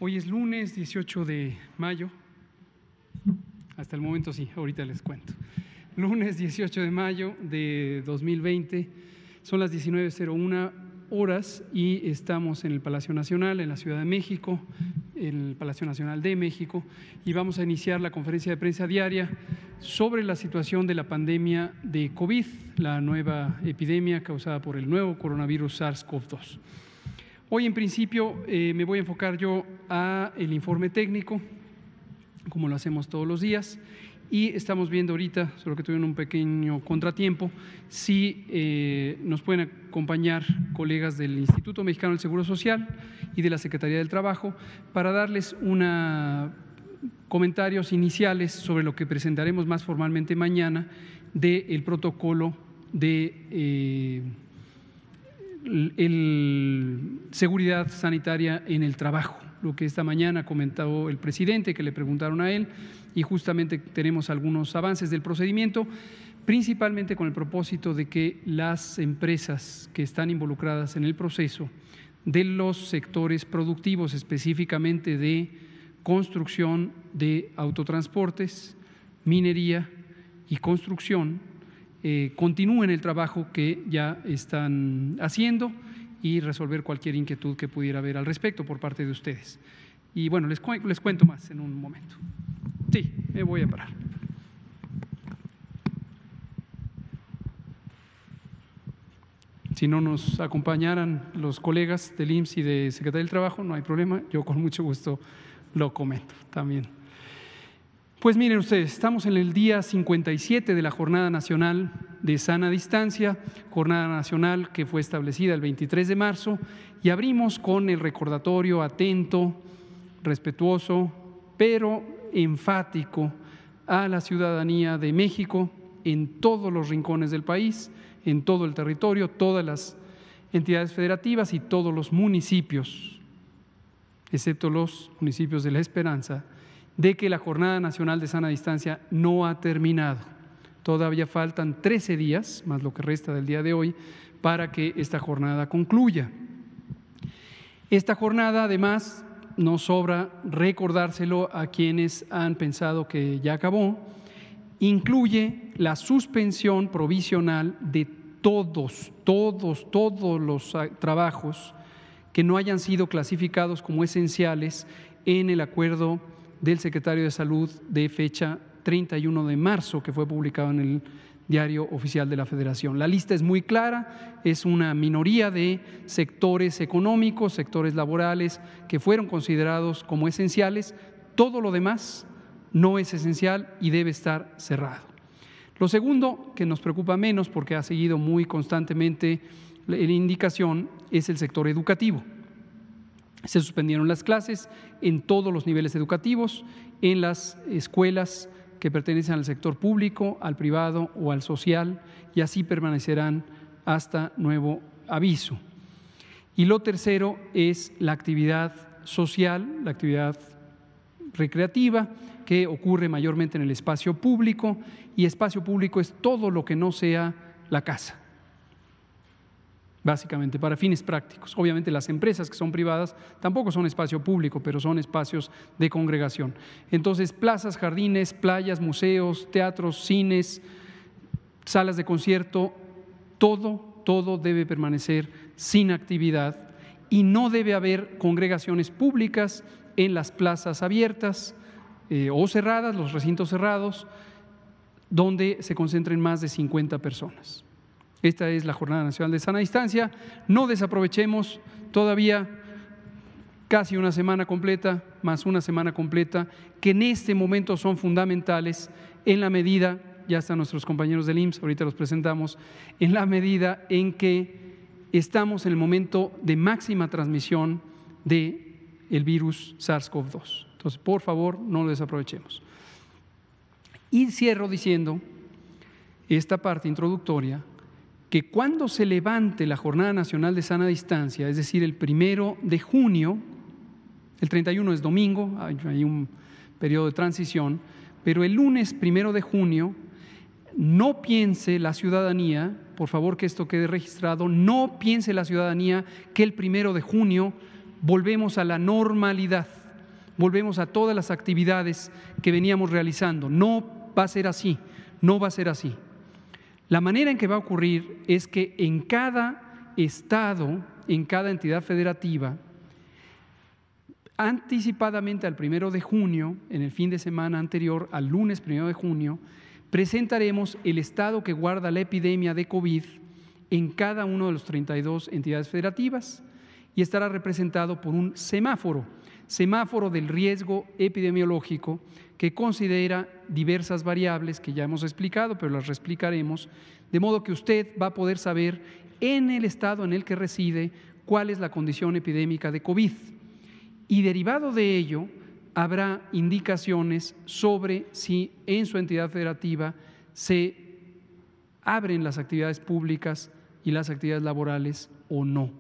Hoy es lunes 18 de mayo, hasta el momento sí, ahorita les cuento. Lunes 18 de mayo de 2020, son las 19:01 horas y estamos en el Palacio Nacional, en la Ciudad de México, el Palacio Nacional de México, y vamos a iniciar la conferencia de prensa diaria sobre la situación de la pandemia de COVID, la nueva epidemia causada por el nuevo coronavirus SARS-CoV-2. Hoy, en principio, me voy a enfocar yo a el informe técnico, como lo hacemos todos los días, y estamos viendo ahorita, solo que tuvieron un pequeño contratiempo, si nos pueden acompañar colegas del Instituto Mexicano del Seguro Social y de la Secretaría del Trabajo para darles comentarios iniciales sobre lo que presentaremos más formalmente mañana del protocolo de seguridad sanitaria en el trabajo, lo que esta mañana comentó el presidente, que le preguntaron a él, y justamente tenemos algunos avances del procedimiento, principalmente con el propósito de que las empresas que están involucradas en el proceso de los sectores productivos, específicamente de construcción, de autotransportes, minería y construcción, continúen el trabajo que ya están haciendo y resolver cualquier inquietud que pudiera haber al respecto por parte de ustedes. Y bueno, les cuento más en un momento. Sí, me voy a parar. Si no nos acompañaran los colegas del IMSS y de Secretaría del Trabajo, no hay problema, yo con mucho gusto lo comento también. Pues miren ustedes, estamos en el día 57 de la Jornada Nacional de Sana Distancia, jornada nacional que fue establecida el 23 de marzo, y abrimos con el recordatorio atento, respetuoso, pero enfático a la ciudadanía de México en todos los rincones del país, en todo el territorio, todas las entidades federativas y todos los municipios, excepto los municipios de La Esperanza, de que la Jornada Nacional de Sana Distancia no ha terminado. Todavía faltan 13 días, más lo que resta del día de hoy, para que esta jornada concluya. Esta jornada, además, no sobra recordárselo a quienes han pensado que ya acabó, incluye la suspensión provisional de todos los trabajos que no hayan sido clasificados como esenciales en el acuerdo del secretario de Salud de fecha 31 de marzo, que fue publicado en el Diario Oficial de la Federación. La lista es muy clara, es una minoría de sectores económicos, sectores laborales que fueron considerados como esenciales. Todo lo demás no es esencial y debe estar cerrado. Lo segundo, que nos preocupa menos porque ha seguido muy constantemente la indicación, es el sector educativo. Se suspendieron las clases en todos los niveles educativos, en las escuelas que pertenecen al sector público, al privado o al social, y así permanecerán hasta nuevo aviso. Y lo tercero es la actividad social, la actividad recreativa, que ocurre mayormente en el espacio público, y espacio público es todo lo que no sea la casa, básicamente para fines prácticos. Obviamente las empresas que son privadas tampoco son espacio público, pero son espacios de congregación. Entonces, plazas, jardines, playas, museos, teatros, cines, salas de concierto, todo debe permanecer sin actividad y no debe haber congregaciones públicas en las plazas abiertas o cerradas, los recintos cerrados, donde se concentren más de 50 personas. Esta es la Jornada Nacional de Sana Distancia. No desaprovechemos todavía casi una semana completa, más una semana completa, que en este momento son fundamentales en la medida, ya están nuestros compañeros del IMSS, ahorita los presentamos, en la medida en que estamos en el momento de máxima transmisión del virus SARS-CoV-2. Entonces, por favor, no lo desaprovechemos. Y cierro diciendo esta parte introductoria, que cuando se levante la Jornada Nacional de Sana Distancia, es decir, el 1 de junio, el 31 es domingo, hay un periodo de transición, pero el lunes 1 de junio, no piense la ciudadanía, por favor que esto quede registrado, no piense la ciudadanía que el 1 de junio volvemos a la normalidad, volvemos a todas las actividades que veníamos realizando. No va a ser así, no va a ser así. La manera en que va a ocurrir es que en cada estado, en cada entidad federativa, anticipadamente al 1 de junio, en el fin de semana anterior al lunes 1 de junio, presentaremos el estado que guarda la epidemia de COVID en cada uno de los 32 entidades federativas y estará representado por un semáforo del riesgo epidemiológico que considera diversas variables que ya hemos explicado, pero las reexplicaremos, de modo que usted va a poder saber en el estado en el que reside cuál es la condición epidémica de COVID. Y derivado de ello, habrá indicaciones sobre si en su entidad federativa se abren las actividades públicas y las actividades laborales o no.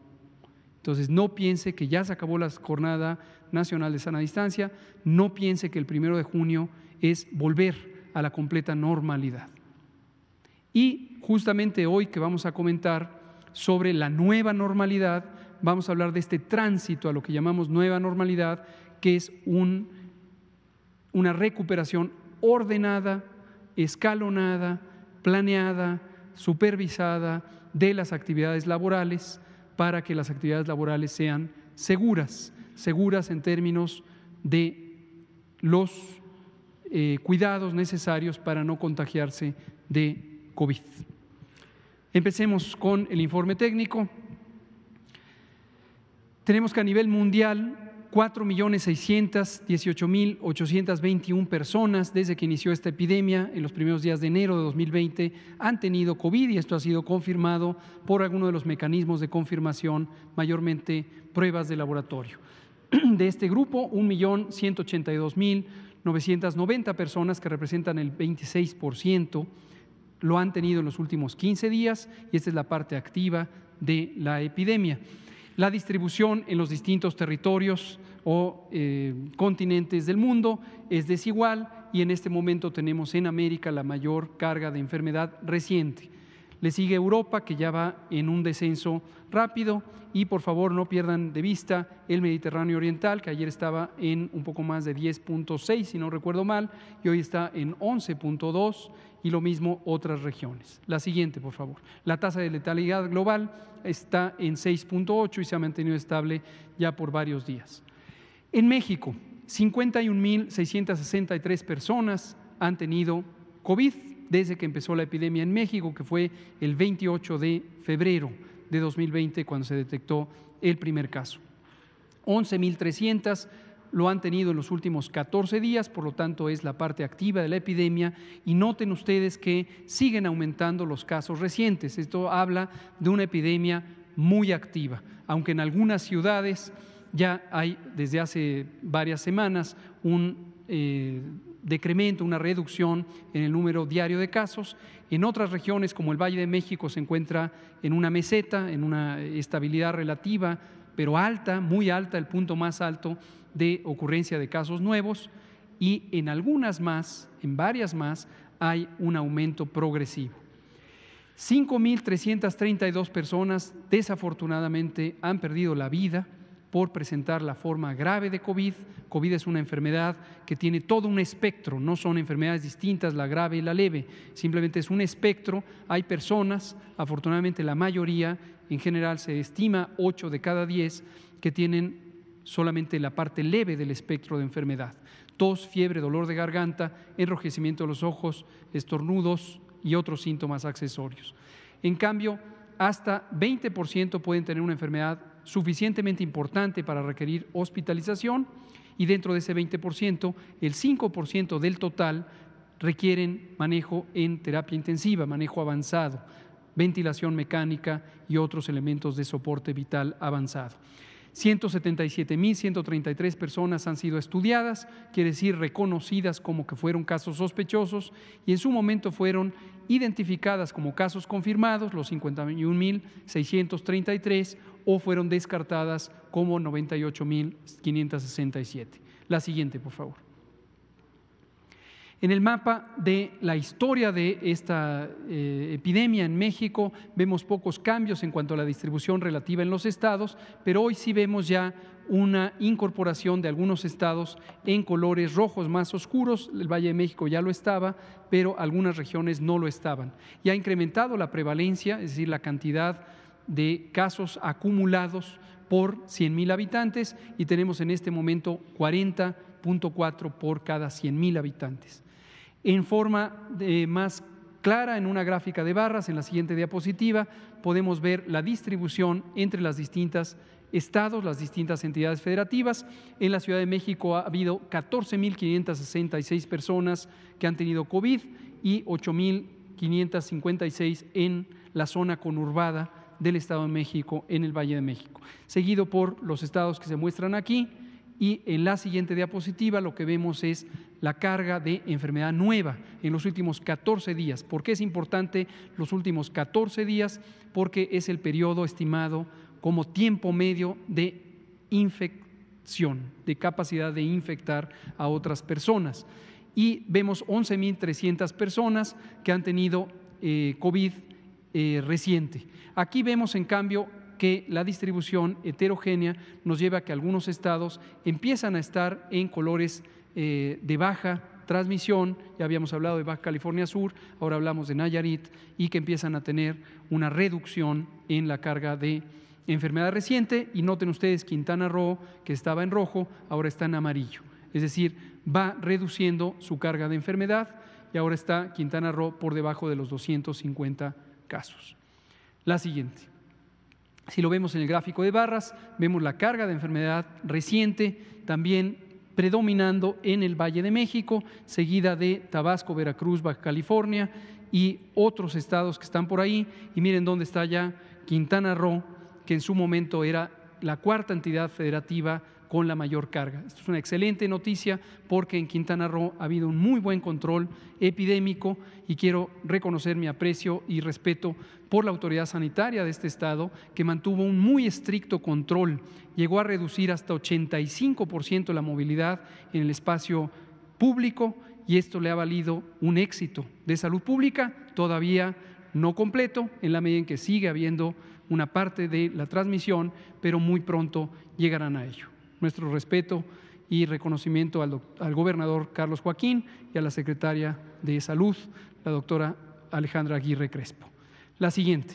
Entonces, no piense que ya se acabó la Jornada Nacional de Sana Distancia, no piense que el 1 de junio es volver a la completa normalidad. Y justamente hoy que vamos a comentar sobre la nueva normalidad, vamos a hablar de este tránsito a lo que llamamos nueva normalidad, que es una recuperación ordenada, escalonada, planeada, supervisada de las actividades laborales para que las actividades laborales sean seguras en términos de los cuidados necesarios para no contagiarse de COVID. Empecemos con el informe técnico. Tenemos que a nivel mundial 4.618.821 personas desde que inició esta epidemia en los primeros días de enero de 2020 han tenido COVID y esto ha sido confirmado por alguno de los mecanismos de confirmación, mayormente pruebas de laboratorio. De este grupo, 1.182.990 personas, que representan el 26%, lo han tenido en los últimos 15 días y esta es la parte activa de la epidemia. La distribución en los distintos territorios o continentes del mundo es desigual y en este momento tenemos en América la mayor carga de enfermedad reciente. Le sigue Europa, que ya va en un descenso rápido, y por favor no pierdan de vista el Mediterráneo Oriental, que ayer estaba en un poco más de 10.6, si no recuerdo mal, y hoy está en 11.2, y lo mismo otras regiones. La siguiente, por favor. La tasa de letalidad global está en 6.8 y se ha mantenido estable ya por varios días. En México, 51.663 personas han tenido COVID desde que empezó la epidemia en México, que fue el 28 de febrero de 2020 cuando se detectó el primer caso. 11.300 lo han tenido en los últimos 14 días, por lo tanto es la parte activa de la epidemia y noten ustedes que siguen aumentando los casos recientes. Esto habla de una epidemia muy activa, aunque en algunas ciudades ya hay desde hace varias semanas un decremento, una reducción en el número diario de casos. En otras regiones como el Valle de México se encuentra en una meseta, en una estabilidad relativa, pero alta, muy alta, el punto más alto de ocurrencia de casos nuevos, y en algunas más, en varias más, hay un aumento progresivo. 5.332 personas desafortunadamente han perdido la vida por presentar la forma grave de COVID. COVID es una enfermedad que tiene todo un espectro, no son enfermedades distintas, la grave y la leve, simplemente es un espectro. Hay personas, afortunadamente la mayoría, en general se estima 8 de cada 10, que tienen solamente la parte leve del espectro de enfermedad. tos, fiebre, dolor de garganta, enrojecimiento de los ojos, estornudos y otros síntomas accesorios. En cambio, hasta 20% pueden tener una enfermedad suficientemente importante para requerir hospitalización, y dentro de ese 20%, el 5% del total requieren manejo en terapia intensiva, manejo avanzado, ventilación mecánica y otros elementos de soporte vital avanzado. 177.133 personas han sido estudiadas, quiere decir reconocidas como que fueron casos sospechosos, y en su momento fueron identificadas como casos confirmados, los 51.633, o fueron descartadas como 98.567. La siguiente, por favor. En el mapa de la historia de esta epidemia en México vemos pocos cambios en cuanto a la distribución relativa en los estados, pero hoy sí vemos ya una incorporación de algunos estados en colores rojos más oscuros. El Valle de México ya lo estaba, pero algunas regiones no lo estaban. Y ha incrementado la prevalencia, es decir, la cantidad de casos acumulados por 100,000 habitantes, y tenemos en este momento 40.4 por cada 100,000 habitantes. En forma más clara, en una gráfica de barras, en la siguiente diapositiva, podemos ver la distribución entre las distintas estados, las distintas entidades federativas. En la Ciudad de México ha habido 14.566 personas que han tenido COVID y 8.556 en la zona conurbada del Estado de México, en el Valle de México, seguido por los estados que se muestran aquí. Y en la siguiente diapositiva lo que vemos es la carga de enfermedad nueva en los últimos 14 días. ¿Por qué es importante los últimos 14 días? Porque es el periodo estimado como tiempo medio de infección, de capacidad de infectar a otras personas. Y vemos 11.300 personas que han tenido COVID reciente. Aquí vemos, en cambio, que la distribución heterogénea nos lleva a que algunos estados empiezan a estar en colores de baja transmisión. Ya habíamos hablado de Baja California Sur, ahora hablamos de Nayarit, y que empiezan a tener una reducción en la carga de enfermedad reciente. Y noten ustedes, Quintana Roo, que estaba en rojo, ahora está en amarillo, es decir, va reduciendo su carga de enfermedad, y ahora está Quintana Roo por debajo de los 250 casos. La siguiente. Si lo vemos en el gráfico de barras, vemos la carga de enfermedad reciente también predominando en el Valle de México, seguida de Tabasco, Veracruz, Baja California y otros estados que están por ahí. Y miren dónde está ya Quintana Roo, que en su momento era la cuarta entidad federativa con la mayor carga. Esto es una excelente noticia, porque en Quintana Roo ha habido un muy buen control epidémico, y quiero reconocer mi aprecio y respeto por la autoridad sanitaria de este estado, que mantuvo un muy estricto control. Llegó a reducir hasta 85% la movilidad en el espacio público, y esto le ha valido un éxito de salud pública, todavía no completo, en la medida en que sigue habiendo una parte de la transmisión, pero muy pronto llegarán a ello. Nuestro respeto y reconocimiento al gobernador Carlos Joaquín y a la secretaria de Salud, la doctora Alejandra Aguirre Crespo. La siguiente.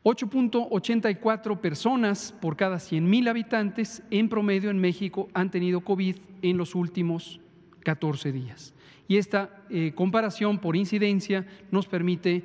8.84 personas por cada 100,000 habitantes en promedio en México han tenido COVID en los últimos 14 días. Y esta comparación por incidencia nos permite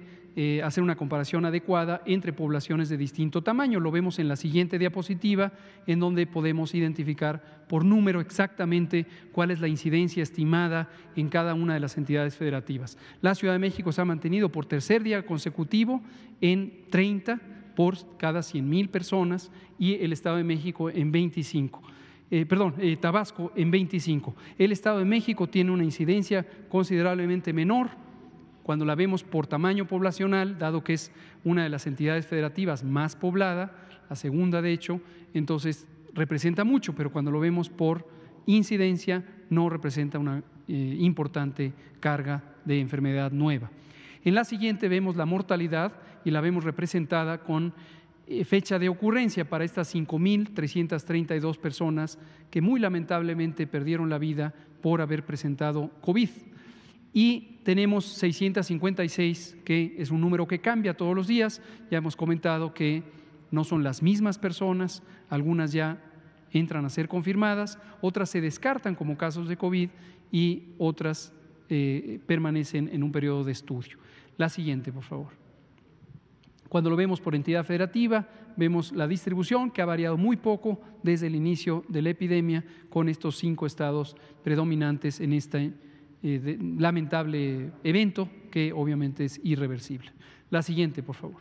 hacer una comparación adecuada entre poblaciones de distinto tamaño. Lo vemos en la siguiente diapositiva, en donde podemos identificar por número exactamente cuál es la incidencia estimada en cada una de las entidades federativas. La Ciudad de México se ha mantenido por tercer día consecutivo en 30 por cada 100,000 personas, y el Estado de México en 25. Tabasco en 25. El Estado de México tiene una incidencia considerablemente menor cuando la vemos por tamaño poblacional, dado que es una de las entidades federativas más poblada, la segunda de hecho, entonces representa mucho, pero cuando lo vemos por incidencia no representa una importante carga de enfermedad nueva. En la siguiente vemos la mortalidad, y la vemos representada con fecha de ocurrencia para estas 5.332 personas que muy lamentablemente perdieron la vida por haber presentado COVID. Y tenemos 656, que es un número que cambia todos los días. Ya hemos comentado que no son las mismas personas, algunas ya entran a ser confirmadas, otras se descartan como casos de COVID y otras permanecen en un periodo de estudio. La siguiente, por favor. Cuando lo vemos por entidad federativa, vemos la distribución que ha variado muy poco desde el inicio de la epidemia con estos 5 estados predominantes en este lamentable evento que obviamente es irreversible. La siguiente, por favor.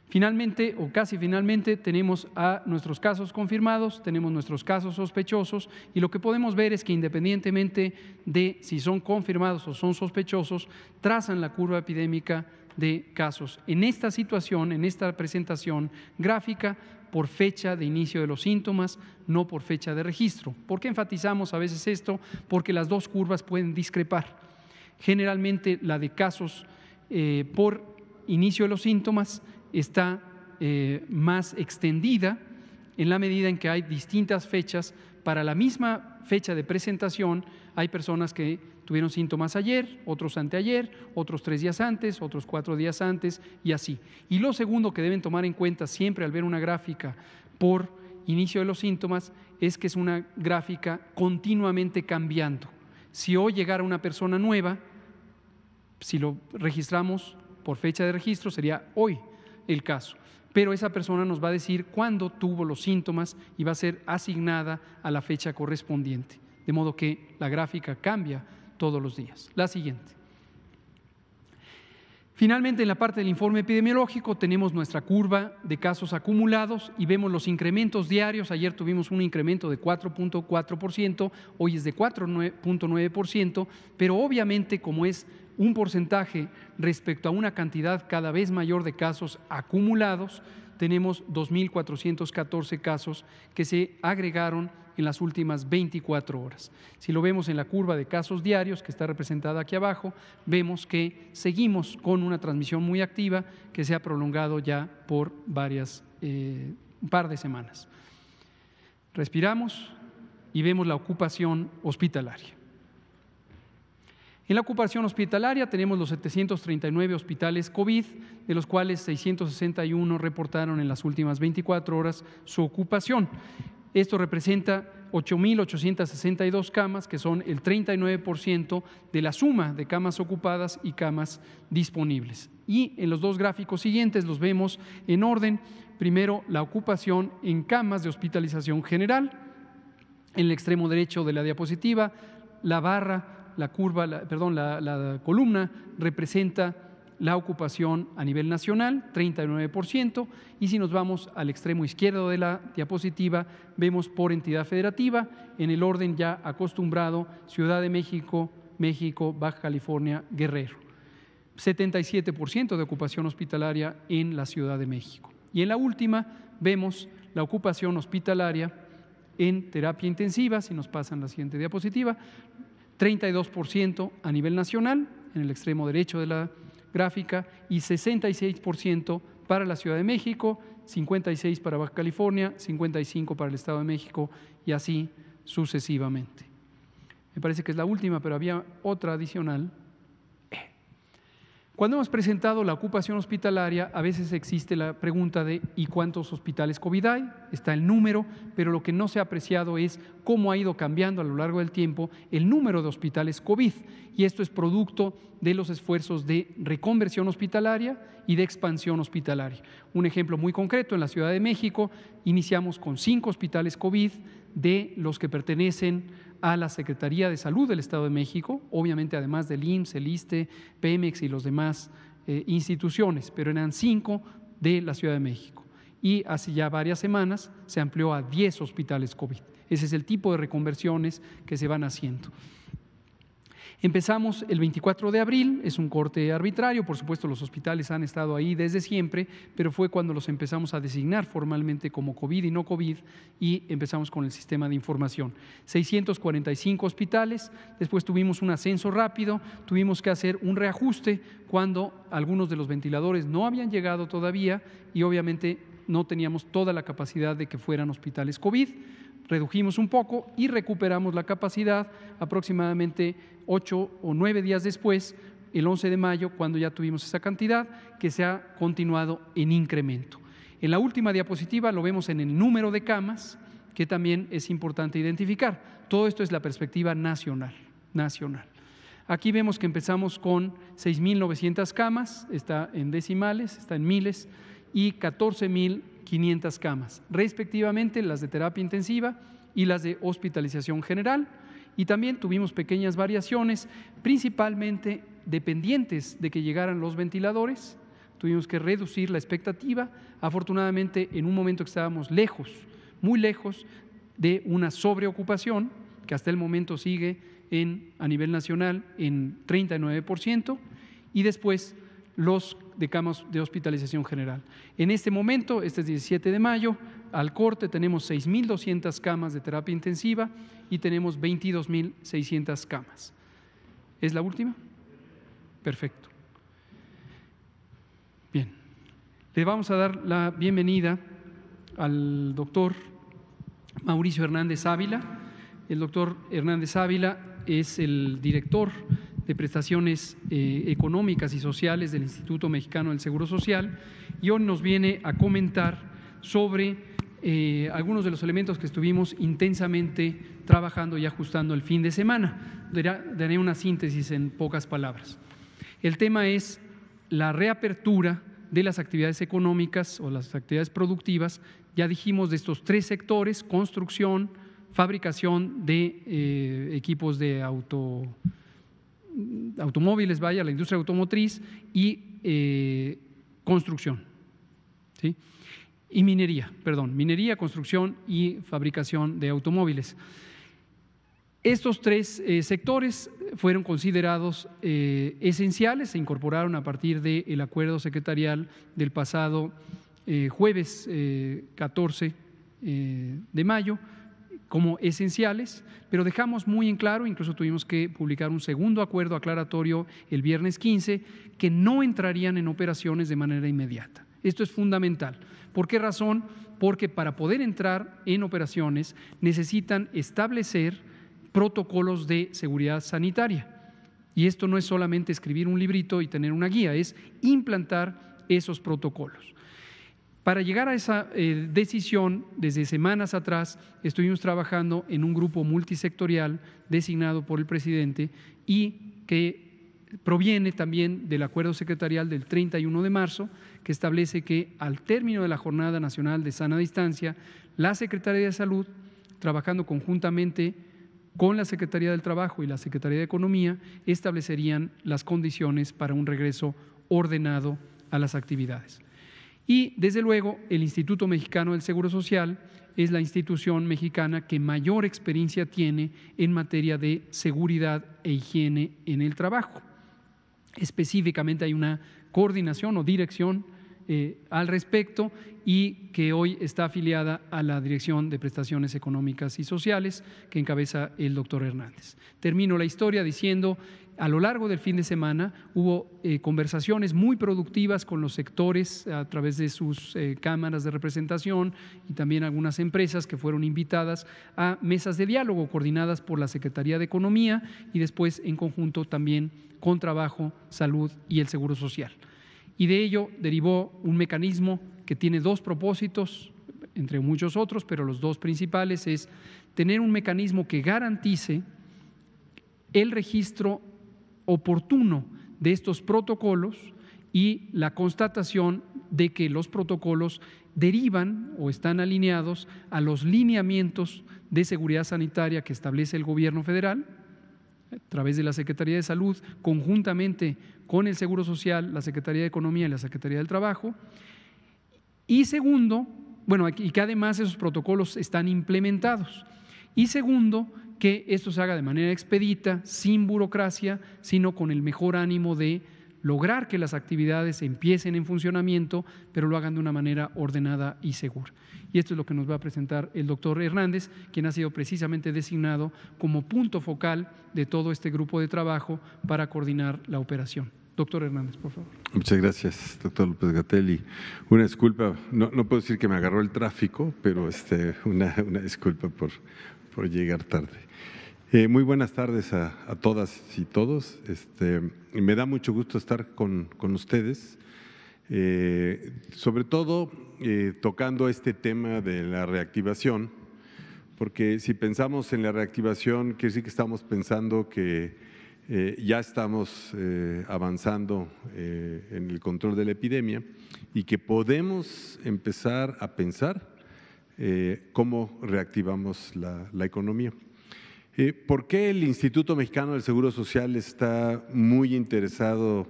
Finalmente, o casi finalmente, tenemos a nuestros casos confirmados, tenemos nuestros casos sospechosos y lo que podemos ver es que independientemente de si son confirmados o son sospechosos, trazan la curva epidémica de casos. En esta situación, en esta presentación gráfica, por fecha de inicio de los síntomas, no por fecha de registro. ¿Por qué enfatizamos a veces esto? Porque las dos curvas pueden discrepar. Generalmente la de casos por inicio de los síntomas está más extendida en la medida en que hay distintas fechas. Para la misma fecha de presentación hay personas que tuvieron síntomas ayer, otros anteayer, otros 3 días antes, otros 4 días antes y así. Y lo segundo que deben tomar en cuenta siempre al ver una gráfica por inicio de los síntomas es que es una gráfica continuamente cambiando. Si hoy llegara una persona nueva, si lo registramos por fecha de registro sería hoy el caso, pero esa persona nos va a decir cuándo tuvo los síntomas y va a ser asignada a la fecha correspondiente, de modo que la gráfica cambia todos los días. La siguiente. Finalmente, en la parte del informe epidemiológico tenemos nuestra curva de casos acumulados y vemos los incrementos diarios. Ayer tuvimos un incremento de 4.4%, hoy es de 4.9%, pero obviamente como es un porcentaje respecto a una cantidad cada vez mayor de casos acumulados, tenemos 2.414 casos que se agregaron en las últimas 24 horas. Si lo vemos en la curva de casos diarios, que está representada aquí abajo, vemos que seguimos con una transmisión muy activa que se ha prolongado ya por un par de semanas. Respiramos y vemos la ocupación hospitalaria. En la ocupación hospitalaria tenemos los 739 hospitales COVID, de los cuales 661 reportaron en las últimas 24 horas su ocupación. Esto representa 8.862 camas, que son el 39% de la suma de camas ocupadas y camas disponibles. Y en los dos gráficos siguientes los vemos en orden. Primero, la ocupación en camas de hospitalización general. En el extremo derecho de la diapositiva, la barra, la columna representa la ocupación a nivel nacional, 39%, y si nos vamos al extremo izquierdo de la diapositiva, vemos por entidad federativa, en el orden ya acostumbrado, Ciudad de México, Baja California, Guerrero. 77% de ocupación hospitalaria en la Ciudad de México. Y en la última vemos la ocupación hospitalaria en terapia intensiva, si nos pasan la siguiente diapositiva, 32% a nivel nacional, en el extremo derecho de la gráfica, y 66% para la Ciudad de México, 56% para Baja California, 55% para el Estado de México y así sucesivamente. Me parece que es la última, pero había otra adicional. Cuando hemos presentado la ocupación hospitalaria, a veces existe la pregunta de ¿y cuántos hospitales COVID hay? Está el número, pero lo que no se ha apreciado es cómo ha ido cambiando a lo largo del tiempo el número de hospitales COVID. Y esto es producto de los esfuerzos de reconversión hospitalaria y de expansión hospitalaria. Un ejemplo muy concreto, en la Ciudad de México iniciamos con 5 hospitales COVID de los que pertenecen a la Secretaría de Salud del Estado de México, obviamente además del IMSS, el ISSSTE, Pemex y los demás instituciones, pero eran 5 de la Ciudad de México. Y hace ya varias semanas se amplió a 10 hospitales COVID. Ese es el tipo de reconversiones que se van haciendo. Empezamos el 24 de abril, es un corte arbitrario, por supuesto los hospitales han estado ahí desde siempre, pero fue cuando los empezamos a designar formalmente como COVID y no COVID y empezamos con el sistema de información. 645 hospitales, después tuvimos un ascenso rápido, tuvimos que hacer un reajuste cuando algunos de los ventiladores no habían llegado todavía y obviamente no teníamos toda la capacidad de que fueran hospitales COVID. Redujimos un poco y recuperamos la capacidad aproximadamente 8 o 9 días después, el 11 de mayo, cuando ya tuvimos esa cantidad que se ha continuado en incremento. En la última diapositiva lo vemos en el número de camas que también es importante identificar. Todo esto es la perspectiva nacional. Aquí vemos que empezamos con 6.900 camas, está en decimales, está en miles, y 14.500 camas, respectivamente las de terapia intensiva y las de hospitalización general. Y también tuvimos pequeñas variaciones, principalmente dependientes de que llegaran los ventiladores. Tuvimos que reducir la expectativa. Afortunadamente, en un momento que estábamos lejos, muy lejos de una sobreocupación, que hasta el momento sigue a nivel nacional en 39%, y después los de camas de hospitalización general. En este momento, este es 17 de mayo, al corte tenemos 6.200 camas de terapia intensiva y tenemos 22.600 camas. ¿Es la última? Perfecto. Bien, le vamos a dar la bienvenida al doctor Mauricio Hernández Ávila. El doctor Hernández Ávila es el director de prestaciones económicas y sociales del Instituto Mexicano del Seguro Social, y hoy nos viene a comentar sobre algunos de los elementos que estuvimos intensamente trabajando y ajustando el fin de semana. Daré una síntesis en pocas palabras. El tema es la reapertura de las actividades económicas o las actividades productivas. Ya dijimos de estos tres sectores: construcción, fabricación de equipos de automóviles, la industria automotriz, y construcción, ¿sí? Y minería, construcción y fabricación de automóviles. Estos tres sectores fueron considerados esenciales, se incorporaron a partir del acuerdo secretarial del pasado jueves 14 de mayo, como esenciales, pero dejamos muy en claro, incluso tuvimos que publicar un segundo acuerdo aclaratorio el viernes 15, que no entrarían en operaciones de manera inmediata. Esto es fundamental. ¿Por qué razón? Porque para poder entrar en operaciones necesitan establecer protocolos de seguridad sanitaria. Y esto no es solamente escribir un librito y tener una guía, es implantar esos protocolos. Para llegar a esa decisión, desde semanas atrás estuvimos trabajando en un grupo multisectorial designado por el presidente y que proviene también del acuerdo secretarial del 31 de marzo, que establece que al término de la Jornada Nacional de Sana Distancia, la Secretaría de Salud, trabajando conjuntamente con la Secretaría del Trabajo y la Secretaría de Economía, establecerían las condiciones para un regreso ordenado a las actividades. Y, desde luego, el Instituto Mexicano del Seguro Social es la institución mexicana que mayor experiencia tiene en materia de seguridad e higiene en el trabajo. Específicamente hay una coordinación o dirección al respecto, y que hoy está afiliada a la Dirección de Prestaciones Económicas y Sociales, que encabeza el doctor Hernández. Termino la historia diciendo: a lo largo del fin de semana hubo conversaciones muy productivas con los sectores a través de sus cámaras de representación, y también algunas empresas que fueron invitadas a mesas de diálogo coordinadas por la Secretaría de Economía y después en conjunto también con Trabajo, Salud y el Seguro Social. Y de ello derivó un mecanismo que tiene dos propósitos, entre muchos otros, pero los dos principales es tener un mecanismo que garantice el registro oportuno de estos protocolos y la constatación de que los protocolos derivan o están alineados a los lineamientos de seguridad sanitaria que establece el Gobierno federal a través de la Secretaría de Salud, conjuntamente con el Seguro Social, la Secretaría de Economía y la Secretaría del Trabajo. Y segundo, y que además esos protocolos están implementados. Y segundo, que esto se haga de manera expedita, sin burocracia, sino con el mejor ánimo de lograr que las actividades empiecen en funcionamiento, pero lo hagan de una manera ordenada y segura. Y esto es lo que nos va a presentar el doctor Hernández, quien ha sido precisamente designado como punto focal de todo este grupo de trabajo para coordinar la operación. Doctor Hernández, por favor. Muchas gracias, doctor López-Gatell. Y una disculpa, no puedo decir que me agarró el tráfico, pero una disculpa por llegar tarde. Muy buenas tardes a todas y todos. Me da mucho gusto estar con ustedes, sobre todo tocando este tema de la reactivación, porque si pensamos en la reactivación, quiere decir que estamos pensando que ya estamos avanzando en el control de la epidemia y que podemos empezar a pensar cómo reactivamos la economía. ¿Por qué el Instituto Mexicano del Seguro Social está muy interesado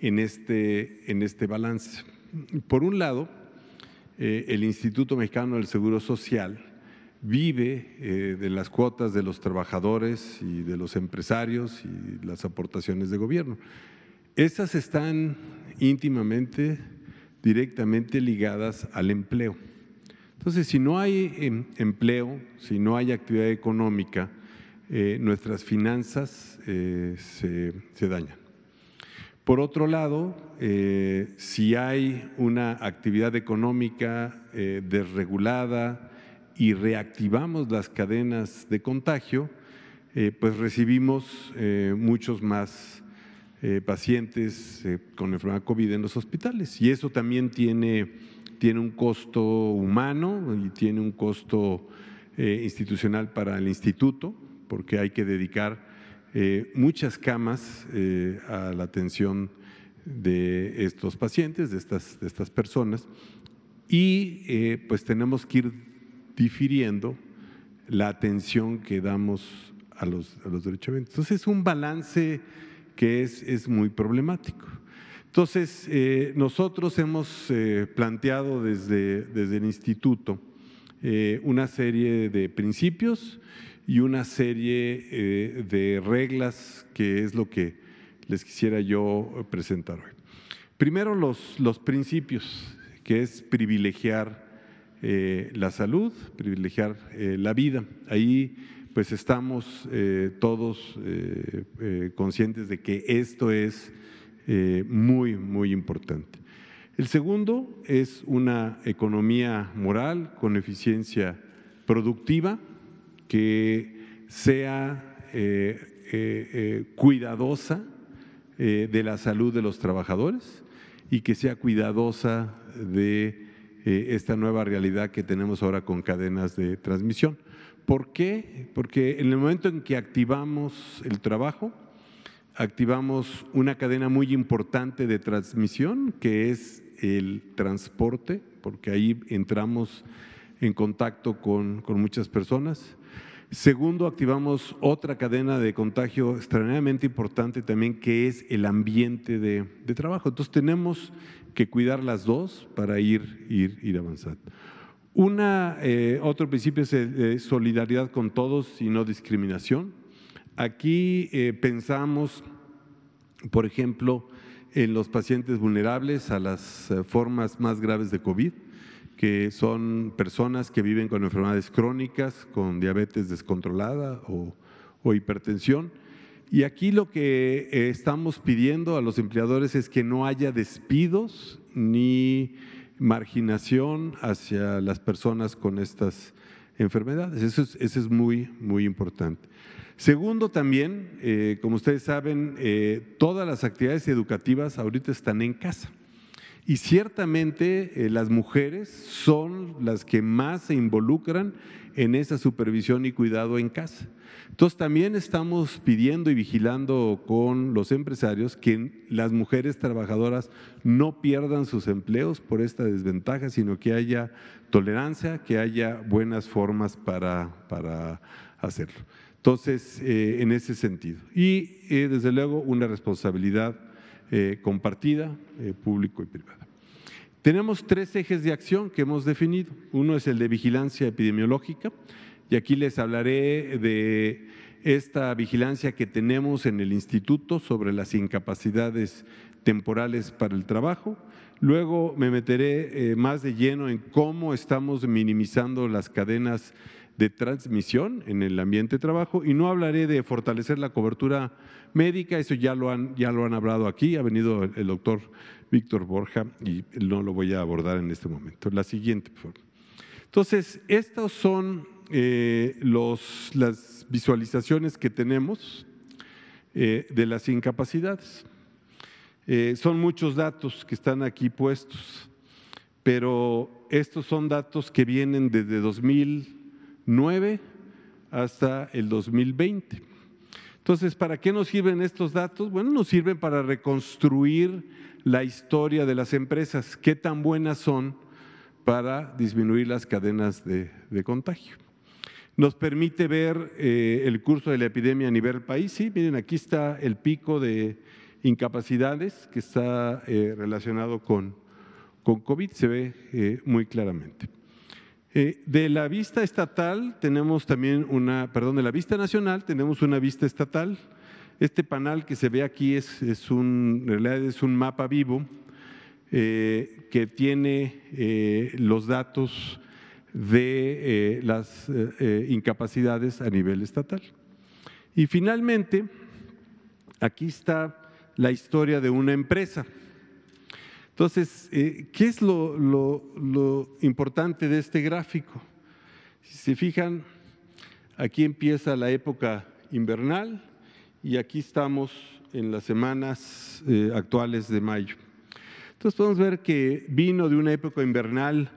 en este balance? Por un lado, el Instituto Mexicano del Seguro Social vive de las cuotas de los trabajadores y de los empresarios y las aportaciones de gobierno. Esas están íntimamente, directamente ligadas al empleo. Entonces, si no hay empleo, si no hay actividad económica, nuestras finanzas se dañan. Por otro lado, si hay una actividad económica desregulada y reactivamos las cadenas de contagio, pues recibimos muchos más pacientes con enfermedad COVID en los hospitales, y eso también tiene un costo humano y tiene un costo institucional para el instituto, porque hay que dedicar muchas camas a la atención de estos pacientes, de estas personas, y pues tenemos que ir difiriendo la atención que damos a los derechohabientes. Entonces es un balance que es muy problemático. Entonces nosotros hemos planteado desde el instituto una serie de principios y una serie de reglas, que es lo que les quisiera yo presentar hoy. Primero, los principios, que es privilegiar la salud, privilegiar la vida. Ahí pues estamos todos conscientes de que esto es muy, muy importante. El segundo es una economía moral con eficiencia productiva, que sea cuidadosa de la salud de los trabajadores y que sea cuidadosa de esta nueva realidad que tenemos ahora con cadenas de transmisión. ¿Por qué? Porque en el momento en que activamos el trabajo, activamos una cadena muy importante de transmisión, que es el transporte, porque ahí entramos en contacto con muchas personas. Segundo, activamos otra cadena de contagio extraordinariamente importante también, que es el ambiente de trabajo. Entonces tenemos que cuidar las dos para ir avanzando. Otro principio es solidaridad con todos y no discriminación. Aquí pensamos, por ejemplo, en los pacientes vulnerables a las formas más graves de COVID, que son personas que viven con enfermedades crónicas, con diabetes descontrolada o hipertensión. Y aquí lo que estamos pidiendo a los empleadores es que no haya despidos ni marginación hacia las personas con estas enfermedades. Eso es muy, muy importante. Segundo, también, como ustedes saben, todas las actividades educativas ahorita están en casa. Y ciertamente las mujeres son las que más se involucran en esa supervisión y cuidado en casa. Entonces también estamos pidiendo y vigilando con los empresarios que las mujeres trabajadoras no pierdan sus empleos por esta desventaja, sino que haya tolerancia, que haya buenas formas para hacerlo. Entonces, en ese sentido. Y desde luego una responsabilidad compartida, público y privada. Tenemos 3 ejes de acción que hemos definido. Uno es el de vigilancia epidemiológica, y aquí les hablaré de esta vigilancia que tenemos en el instituto sobre las incapacidades temporales para el trabajo. Luego me meteré más de lleno en cómo estamos minimizando las cadenas de transmisión en el ambiente de trabajo, y no hablaré de fortalecer la cobertura médica, eso ya lo han hablado aquí, ha venido el doctor Víctor Borja y no lo voy a abordar en este momento. La siguiente, por favor. Entonces, estas son las visualizaciones que tenemos de las incapacidades. Son muchos datos que están aquí puestos, pero estos son datos que vienen desde 2009 2009 hasta el 2020. Entonces, ¿para qué nos sirven estos datos? Bueno, nos sirven para reconstruir la historia de las empresas, qué tan buenas son para disminuir las cadenas de contagio. Nos permite ver el curso de la epidemia a nivel país. Sí, miren, aquí está el pico de incapacidades que está relacionado con COVID, se ve muy claramente. De la vista estatal tenemos también de la vista nacional tenemos una vista estatal. Este panel que se ve aquí en realidad es un mapa vivo que tiene los datos de las incapacidades a nivel estatal. Y finalmente, aquí está la historia de una empresa. Entonces, ¿qué es lo importante de este gráfico? Si se fijan, aquí empieza la época invernal y aquí estamos en las semanas actuales de mayo. Entonces podemos ver que vino de una época invernal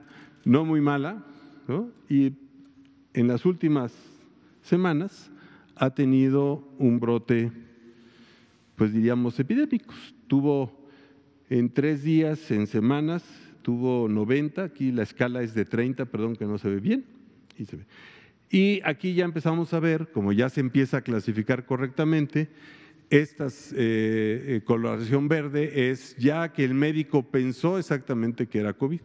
no muy mala, ¿no? Y en las últimas semanas ha tenido un brote, pues diríamos, epidémico. Tuvo en 3 días, en semanas, tuvo 90, aquí la escala es de 30, perdón que no se ve bien. Y aquí ya empezamos a ver, como ya se empieza a clasificar correctamente, esta coloración verde es ya que el médico pensó exactamente que era COVID.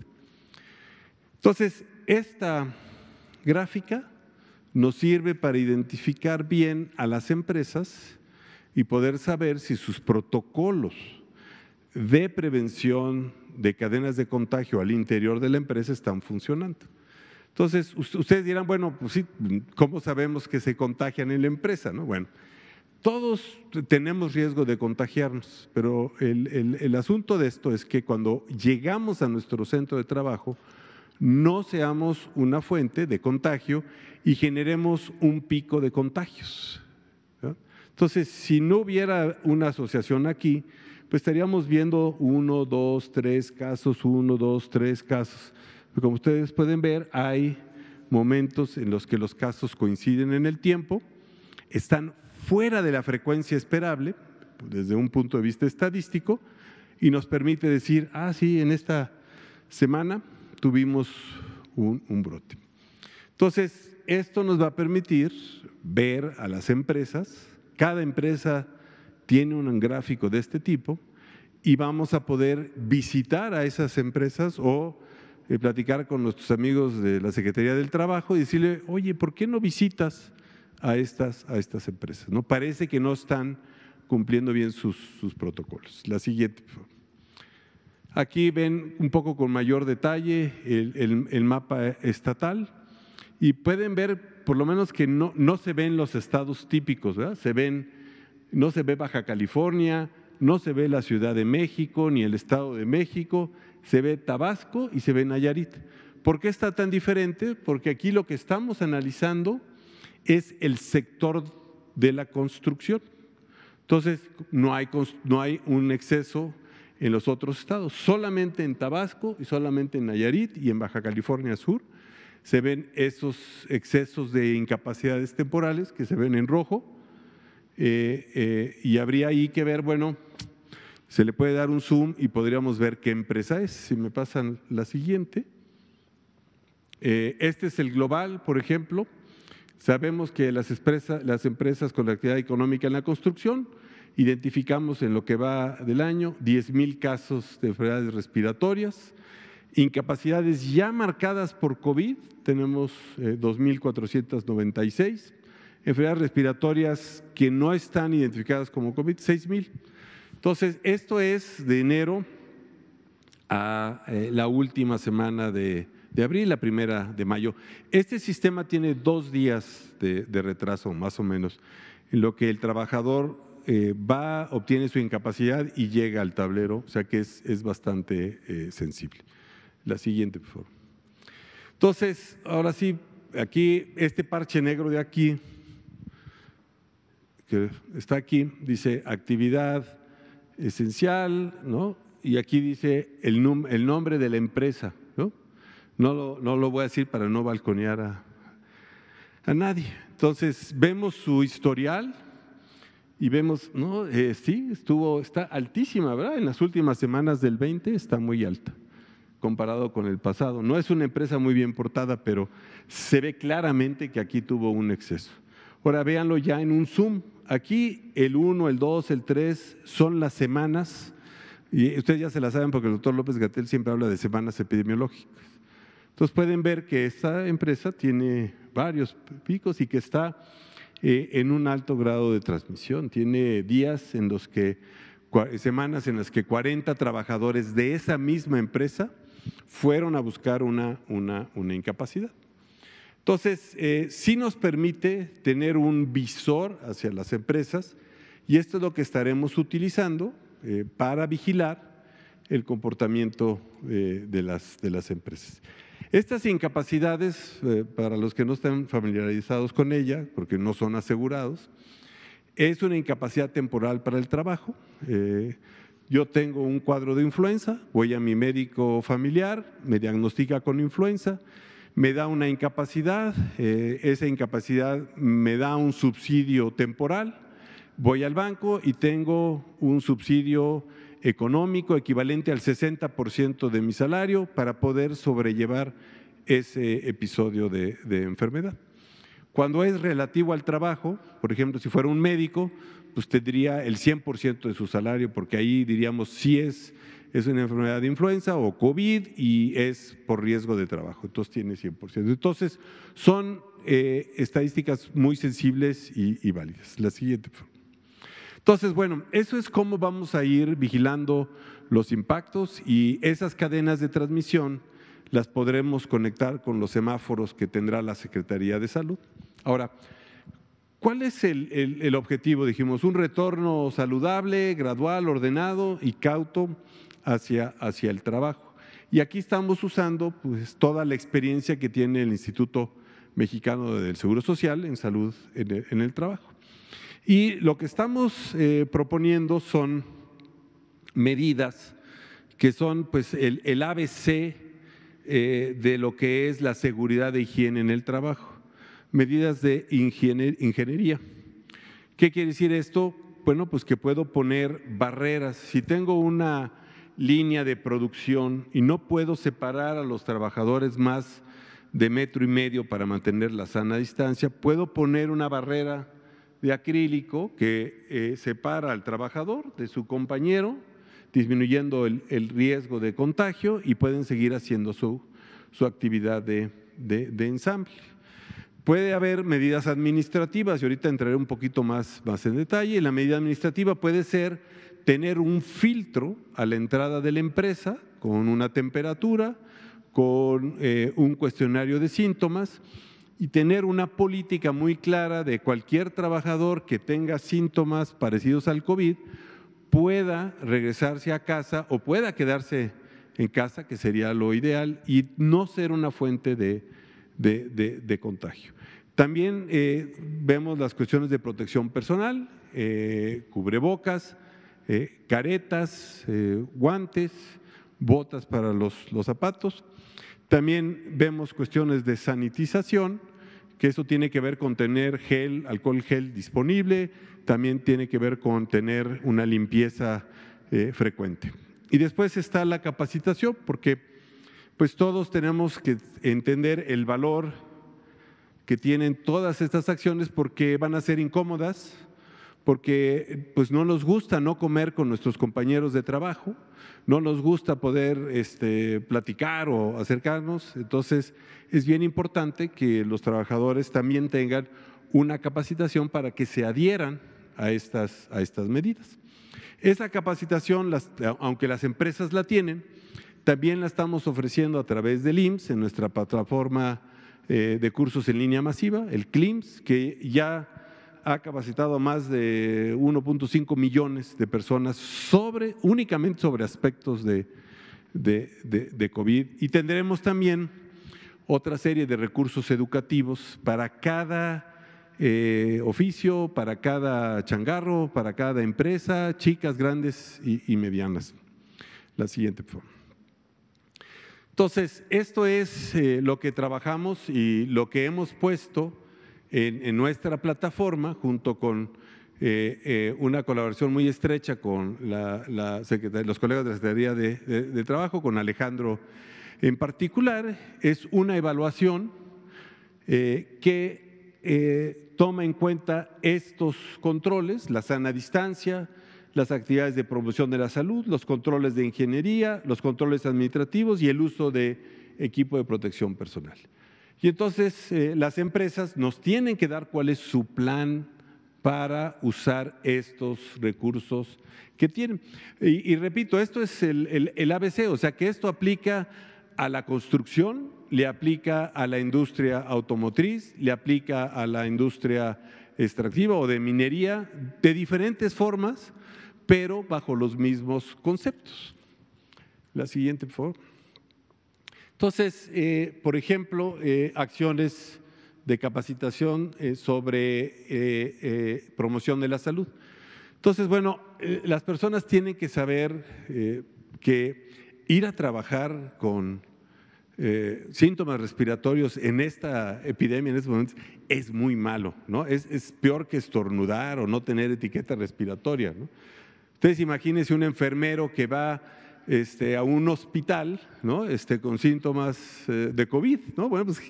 Entonces, esta gráfica nos sirve para identificar bien a las empresas y poder saber si sus protocolos de prevención de cadenas de contagio al interior de la empresa están funcionando. Entonces, ustedes dirán, bueno, pues sí, ¿cómo sabemos que se contagian en la empresa? ¿No? Bueno, todos tenemos riesgo de contagiarnos, pero el asunto de esto es que cuando llegamos a nuestro centro de trabajo, no seamos una fuente de contagio y generemos un pico de contagios, ¿no? Entonces, si no hubiera una asociación aquí, pues estaríamos viendo 1, 2, 3 casos, 1, 2, 3 casos. Pero como ustedes pueden ver, hay momentos en los que los casos coinciden en el tiempo, están fuera de la frecuencia esperable desde un punto de vista estadístico y nos permite decir, sí, en esta semana tuvimos un brote. Entonces, esto nos va a permitir ver a las empresas, cada empresa tiene un gráfico de este tipo y vamos a poder visitar a esas empresas o platicar con nuestros amigos de la Secretaría del Trabajo y decirle, oye, ¿por qué no visitas a estas empresas? ¿No? Parece que no están cumpliendo bien sus protocolos. La siguiente, por favor. Aquí ven un poco con mayor detalle el mapa estatal y pueden ver por lo menos que no se ven los estados típicos, ¿verdad? No se ve Baja California, no se ve la Ciudad de México ni el Estado de México, se ve Tabasco y se ve Nayarit. ¿Por qué está tan diferente? Porque aquí lo que estamos analizando es el sector de la construcción. Entonces, no hay un exceso en los otros estados, solamente en Tabasco y solamente en Nayarit y en Baja California Sur se ven esos excesos de incapacidades temporales que se ven en rojo y habría ahí que ver, bueno, se le puede dar un zoom y podríamos ver qué empresa es. Si me pasan la siguiente. Este es el global, por ejemplo. Sabemos que las empresas con la actividad económica en la construcción, identificamos en lo que va del año 10,000 casos de enfermedades respiratorias, incapacidades ya marcadas por COVID, tenemos 2,496, enfermedades respiratorias que no están identificadas como COVID, 6,000. Entonces, esto es de enero a la última semana de abril, la primera de mayo. Este sistema tiene 2 días de retraso, más o menos, en lo que el trabajador obtiene su incapacidad y llega al tablero, o sea que es bastante sensible. La siguiente, por favor. Entonces, ahora sí, aquí, este parche negro de aquí, que está aquí, dice actividad esencial, ¿no? Y aquí dice el nombre de la empresa, ¿no? No lo voy a decir para no balconear a nadie. Entonces vemos su historial y vemos, no, sí, está altísima, ¿verdad? En las últimas semanas del 20 está muy alta comparado con el pasado. No es una empresa muy bien portada, pero se ve claramente que aquí tuvo un exceso. Ahora véanlo ya en un zoom. Aquí el 1, el 2, el 3 son las semanas, y ustedes ya se la saben porque el doctor López-Gatell siempre habla de semanas epidemiológicas. Entonces pueden ver que esta empresa tiene varios picos y que está en un alto grado de transmisión. Tiene días en los que, semanas en las que 40 trabajadores de esa misma empresa fueron a buscar una incapacidad. Entonces, sí nos permite tener un visor hacia las empresas y esto es lo que estaremos utilizando para vigilar el comportamiento de las empresas. Estas incapacidades, para los que no están familiarizados con ella, porque no son asegurados, es una incapacidad temporal para el trabajo. Yo tengo un cuadro de influenza, voy a mi médico familiar, me diagnostica con influenza, me da una incapacidad, esa incapacidad me da un subsidio temporal, voy al banco y tengo un subsidio económico equivalente al 60% de mi salario para poder sobrellevar ese episodio de enfermedad. Cuando es relativo al trabajo, por ejemplo, si fuera un médico, pues tendría el 100% de su salario, porque ahí diríamos si es una enfermedad de influenza o COVID y es por riesgo de trabajo, entonces tiene 100%. Entonces son estadísticas muy sensibles y válidas. La siguiente. Entonces, bueno, eso es cómo vamos a ir vigilando los impactos y esas cadenas de transmisión las podremos conectar con los semáforos que tendrá la Secretaría de Salud. Ahora, ¿cuál es el objetivo? Dijimos, un retorno saludable, gradual, ordenado y cauto hacia el trabajo. Y aquí estamos usando pues, toda la experiencia que tiene el Instituto Mexicano del Seguro Social en salud en el trabajo. Y lo que estamos proponiendo son medidas que son pues, el ABC de lo que es la seguridad de higiene en el trabajo. Medidas de ingeniería. ¿Qué quiere decir esto? Bueno, pues que puedo poner barreras. Si tengo una línea de producción y no puedo separar a los trabajadores más de 1,5 metros para mantener la sana distancia, puedo poner una barrera de acrílico que separa al trabajador de su compañero, disminuyendo el riesgo de contagio y pueden seguir haciendo su actividad de ensamble. Puede haber medidas administrativas y ahorita entraré un poquito más en detalle. La medida administrativa puede ser tener un filtro a la entrada de la empresa con una temperatura, con un cuestionario de síntomas y tener una política muy clara de cualquier trabajador que tenga síntomas parecidos al COVID pueda regresarse a casa o pueda quedarse en casa, que sería lo ideal, y no ser una fuente de contagio. También vemos las cuestiones de protección personal, cubrebocas, caretas, guantes, botas para los zapatos. También vemos cuestiones de sanitización, que eso tiene que ver con tener alcohol gel disponible, también tiene que ver con tener una limpieza frecuente. Y después está la capacitación, porque pues todos tenemos que entender el valor que tienen todas estas acciones porque van a ser incómodas, porque pues no nos gusta no comer con nuestros compañeros de trabajo, no nos gusta poder platicar o acercarnos, entonces es bien importante que los trabajadores también tengan una capacitación para que se adhieran a estas medidas. Esa capacitación, aunque las empresas la tienen, también la estamos ofreciendo a través del IMSS en nuestra plataforma de cursos en línea masiva, el CLIMS, que ya ha capacitado a más de 1.5 millones de personas únicamente sobre aspectos de COVID. Y tendremos también otra serie de recursos educativos para cada oficio, para cada changarro, para cada empresa, chicas, grandes y medianas. La siguiente, por favor. Entonces, esto es lo que trabajamos y lo que hemos puesto en nuestra plataforma, junto con una colaboración muy estrecha con los colegas de la Secretaría de Trabajo, con Alejandro en particular, es una evaluación que toma en cuenta estos controles: la sana distancia, las actividades de promoción de la salud, los controles de ingeniería, los controles administrativos y el uso de equipo de protección personal. Y entonces las empresas nos tienen que dar cuál es su plan para usar estos recursos que tienen. Y repito, esto es el ABC, o sea que esto aplica a la construcción, le aplica a la industria automotriz, le aplica a la industria extractiva o de minería, de diferentes formas, pero bajo los mismos conceptos. La siguiente, por favor. Entonces, por ejemplo, acciones de capacitación sobre promoción de la salud. Entonces, bueno, las personas tienen que saber que ir a trabajar con síntomas respiratorios en esta epidemia, en estos momentos, es muy malo, ¿no? Es peor que estornudar o no tener etiqueta respiratoria, ¿no? Ustedes imagínense un enfermero que va a un hospital, ¿no? Con síntomas de COVID, ¿no? Bueno, pues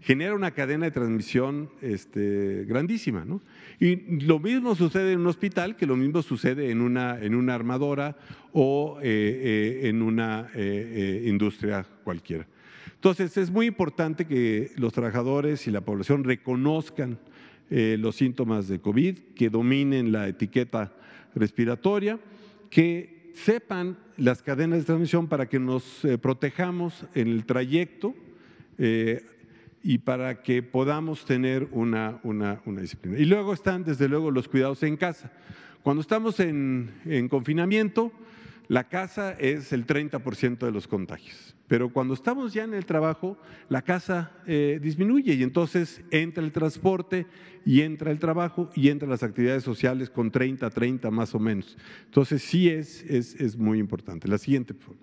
genera una cadena de transmisión grandísima, ¿no? Y lo mismo sucede en un hospital que lo mismo sucede en una armadora o en una industria cualquiera. Entonces, es muy importante que los trabajadores y la población reconozcan los síntomas de COVID, que dominen la etiqueta respiratoria, que sepan las cadenas de transmisión para que nos protejamos en el trayecto y para que podamos tener una disciplina. Y luego están, desde luego, los cuidados en casa. Cuando estamos en confinamiento, la casa es el 30% de los contagios, pero cuando estamos ya en el trabajo, la casa disminuye y entonces entra el transporte y entra el trabajo y entran las actividades sociales con 30 más o menos. Entonces sí es muy importante. La siguiente, por favor.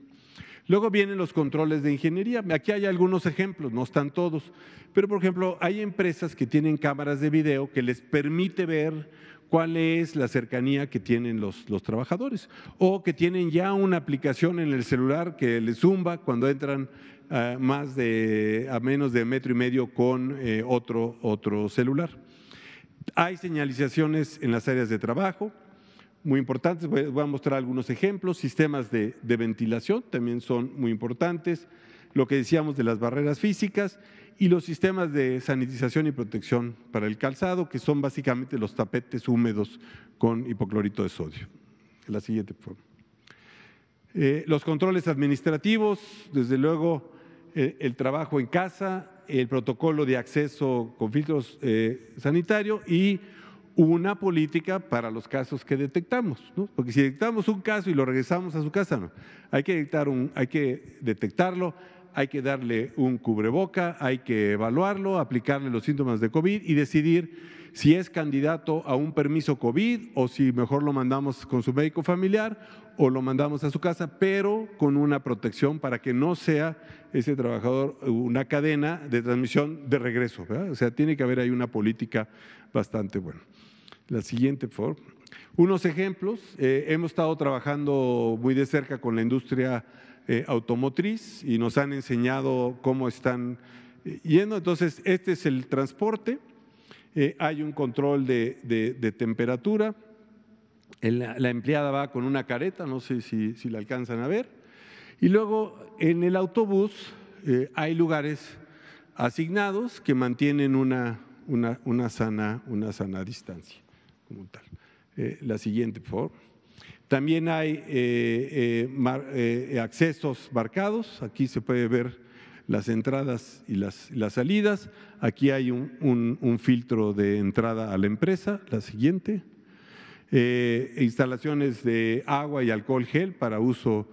Luego vienen los controles de ingeniería. Aquí hay algunos ejemplos, no están todos, pero por ejemplo hay empresas que tienen cámaras de video que les permite ver cuál es la cercanía que tienen los trabajadores, o que tienen ya una aplicación en el celular que les zumba cuando entran a menos de 1,5 metros con otro celular. Hay señalizaciones en las áreas de trabajo muy importantes, voy a mostrar algunos ejemplos. Sistemas de ventilación también son muy importantes, lo que decíamos de las barreras físicas y los sistemas de sanitización y protección para el calzado, que son básicamente los tapetes húmedos con hipoclorito de sodio. La siguiente, por favor. Los controles administrativos, desde luego el trabajo en casa, el protocolo de acceso con filtros sanitarios y una política para los casos que detectamos, ¿no? Porque si detectamos un caso y lo regresamos a su casa, no. Hay que detectarlo, hay que darle un cubreboca, hay que evaluarlo, aplicarle los síntomas de COVID y decidir si es candidato a un permiso COVID o si mejor lo mandamos con su médico familiar o lo mandamos a su casa, pero con una protección para que no sea ese trabajador una cadena de transmisión de regreso, ¿verdad? O sea, tiene que haber ahí una política bastante buena. La siguiente, por favor. Unos ejemplos, hemos estado trabajando muy de cerca con la industria automotriz y nos han enseñado cómo están yendo. Entonces, este es el transporte, hay un control de temperatura, la empleada va con una careta, no sé si la alcanzan a ver, y luego en el autobús hay lugares asignados que mantienen una sana distancia como tal. La siguiente, por favor. También hay accesos marcados, aquí se puede ver las entradas y las salidas, aquí hay un filtro de entrada a la empresa. La siguiente. Instalaciones de agua y alcohol gel para uso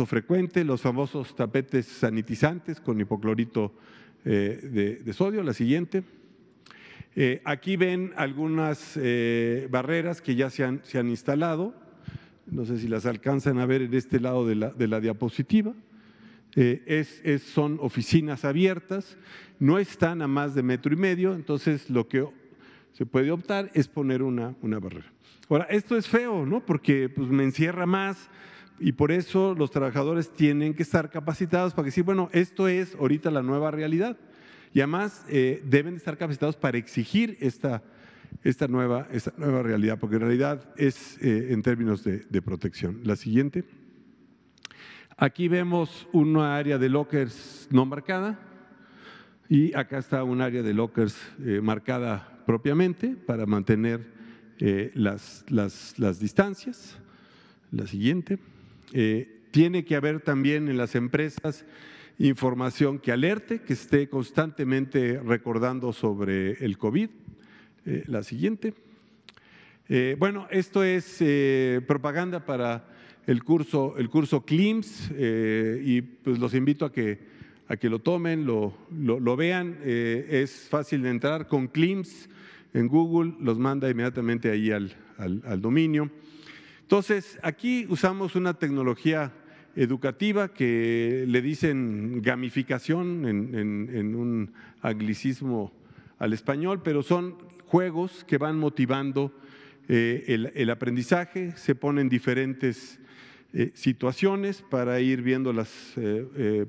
frecuente, los famosos tapetes sanitizantes con hipoclorito de sodio. La siguiente. Aquí ven algunas barreras que ya se han instalado, no sé si las alcanzan a ver en este lado de la diapositiva. Son oficinas abiertas, no están a más de 1,5 metros, entonces lo que se puede optar es poner una barrera. Ahora, esto es feo, ¿no? Porque pues, me encierra más y por eso los trabajadores tienen que estar capacitados para decir, bueno, esto es ahorita la nueva realidad y además deben estar capacitados para exigir esta nueva realidad, porque en realidad es en términos de protección. La siguiente. Aquí vemos una área de lockers no marcada y acá está un área de lockers marcada propiamente para mantener las distancias. La siguiente. Tiene que haber también en las empresas información que alerte, que esté constantemente recordando sobre el COVID. La siguiente. Bueno, esto es propaganda para el curso CLIMS y pues los invito a que lo tomen, lo vean. Es fácil de entrar con CLIMS en Google, los manda inmediatamente ahí al dominio. Entonces, aquí usamos una tecnología educativa que le dicen gamificación en un anglicismo al español, pero son juegos que van motivando el aprendizaje, se ponen diferentes situaciones para ir viendo las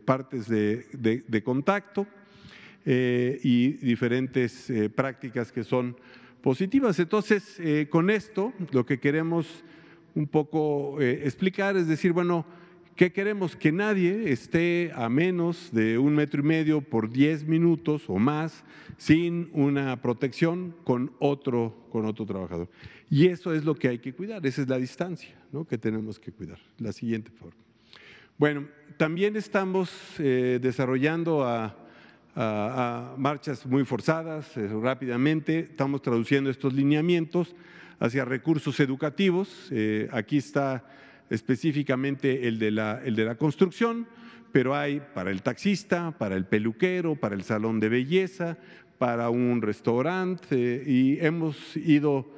partes de contacto y diferentes prácticas que son positivas. Entonces, con esto lo que queremos un poco explicar es decir, bueno, ¿qué queremos? Que nadie esté a menos de 1,5 metros por 10 minutos o más sin una protección con otro trabajador. Y eso es lo que hay que cuidar, esa es la distancia, ¿no?, que tenemos que cuidar. La siguiente, por favor. Bueno, también estamos desarrollando a marchas muy forzadas, rápidamente, estamos traduciendo estos lineamientos hacia recursos educativos. Aquí está específicamente el de la construcción, pero hay para el taxista, para el peluquero, para el salón de belleza, para un restaurante y hemos ido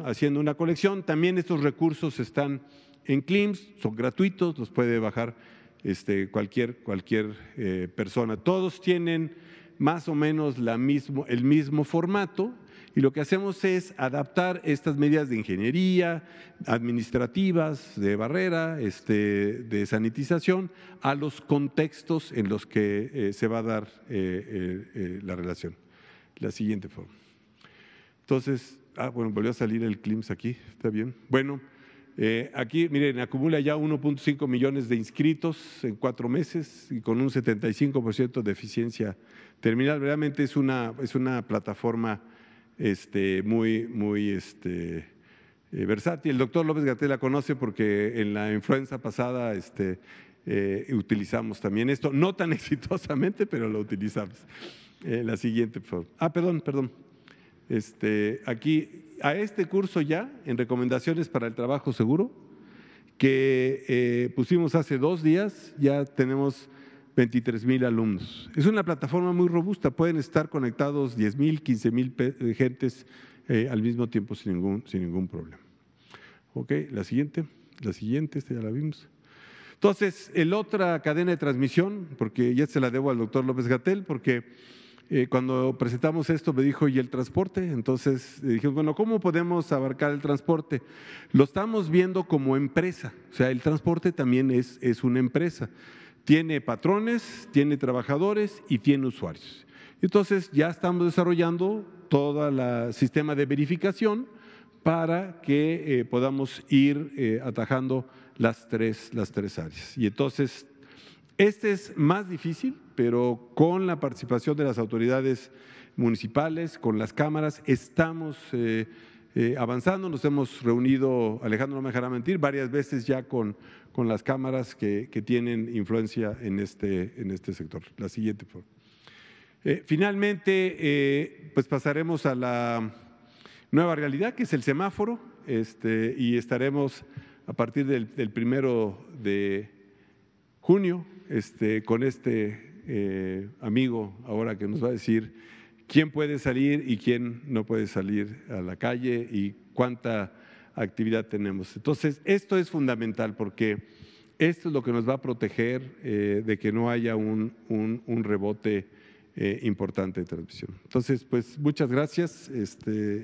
haciendo una colección. También estos recursos están en CLIMS, son gratuitos, los puede bajar cualquier persona. Todos tienen más o menos el mismo formato. Y lo que hacemos es adaptar estas medidas de ingeniería, administrativas, de barrera, de sanitización, a los contextos en los que se va a dar la relación. La siguiente, por favor. Entonces, bueno, volvió a salir el CLIMS aquí, está bien. Bueno, aquí, miren, acumula ya 1,5 millones de inscritos en 4 meses y con un 75% de eficiencia terminal. Realmente es una plataforma muy versátil. El doctor López-Gatell la conoce porque en la influenza pasada utilizamos también esto, no tan exitosamente, pero lo utilizamos. La siguiente, por favor. Perdón. Aquí, a este curso ya, en recomendaciones para el trabajo seguro, que pusimos hace 2 días, ya tenemos 23,000 alumnos. Es una plataforma muy robusta, pueden estar conectados 10,000, 15,000 gentes al mismo tiempo sin ningún problema. Ok, la siguiente, esta ya la vimos. Entonces, la otra cadena de transmisión, porque ya se la debo al doctor López-Gatell, porque cuando presentamos esto me dijo, ¿y el transporte? Entonces dijimos, bueno, ¿cómo podemos abarcar el transporte? Lo estamos viendo como empresa, o sea, el transporte también es una empresa. Tiene patrones, tiene trabajadores y tiene usuarios. Entonces ya estamos desarrollando todo el sistema de verificación para que podamos ir atajando las tres áreas. Y entonces es más difícil, pero con la participación de las autoridades municipales, con las cámaras, estamos avanzando. Nos hemos reunido, Alejandro no me dejará mentir, varias veces ya con las cámaras que tienen influencia en este sector. La siguiente, por favor. Finalmente, pues pasaremos a la nueva realidad, que es el semáforo, y estaremos a partir del 1 de junio con amigo ahora que nos va a decir quién puede salir y quién no puede salir a la calle y cuánta actividad tenemos. Entonces, esto es fundamental porque esto es lo que nos va a proteger de que no haya un rebote importante de transmisión. Entonces, pues muchas gracias,